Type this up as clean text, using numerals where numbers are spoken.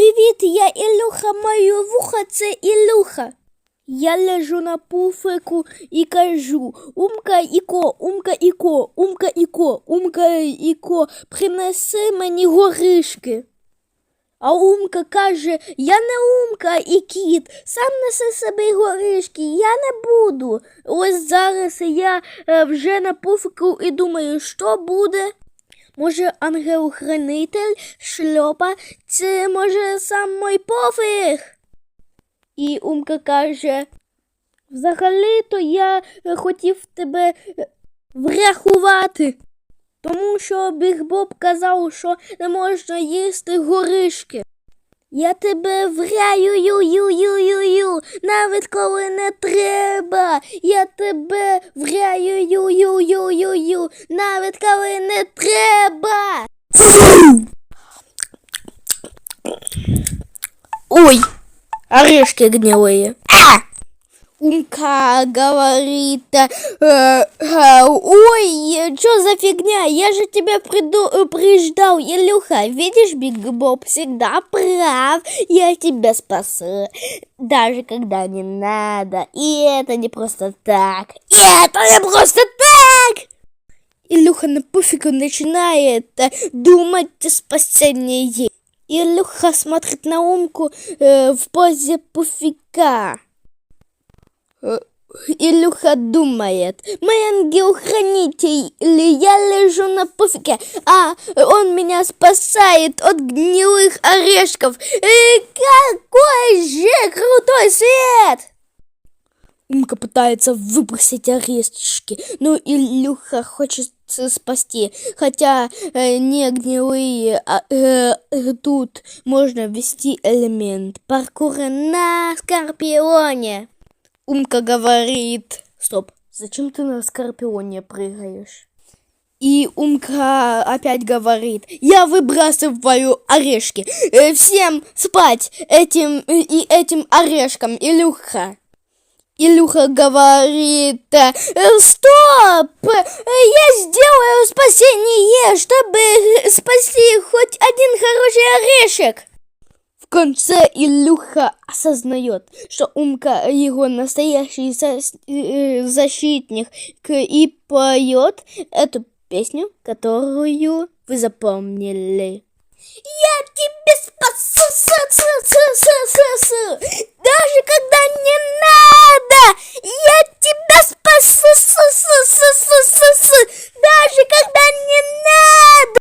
Привіт, я Ілюха, моє вухо – це Ілюха. Я лежу на пуфику і кажу: Умка Іко, Умка Іко, Умка Іко, Умка Іко, принеси мені горішки. А Умка каже: я не Умка і кіт, сам неси собі горішки, я не буду. Ось зараз я вже на пуфику і думаю, що буде? Може, ангел-хранитель, шльопа, це може сам мій пофіг? І Умка каже: взагалі-то я хотів тебе врахувати, тому що Біг Боб казав, що не можна їсти горішки. Я тебе вряю-ю-ю-ю-ю-ю, навіть коли не треба. Я тебе вряю-ю-ю-ю-ю-ю, навіть коли не треба. Ой, орешки гнилые. Умка говорит: ой, что за фигня, я же тебя предупреждал, Илюха, видишь, Биг Боб всегда прав, я тебя спасу, даже когда не надо, и это не просто так, Илюха на пуфику начинает думать о спасении. Илюха смотрит на Умку в позе пуфика. Илюха думает: мой ангел-хранитель, я лежу на пуфике, а он меня спасает от гнилых орешков. Какой же крутой свет! Умка пытается выбросить орешки, но Илюха хочет спасти, хотя не гнилые, тут можно ввести элемент паркура на Скорпионе. Умка говорит: стоп, зачем ты на Скорпионе прыгаешь? И Умка опять говорит: я выбрасываю орешки. Всем спать этим орешком, Илюха. Илюха говорит: стоп, я сделаю спасение, чтобы спасти хоть один хороший орешек. В конце Илюха осознает, что Умка его настоящий защитник, и поет эту песню, которую вы запомнили. Я тебя спасу, даже когда не надо. Я тебя спасу, даже когда не надо.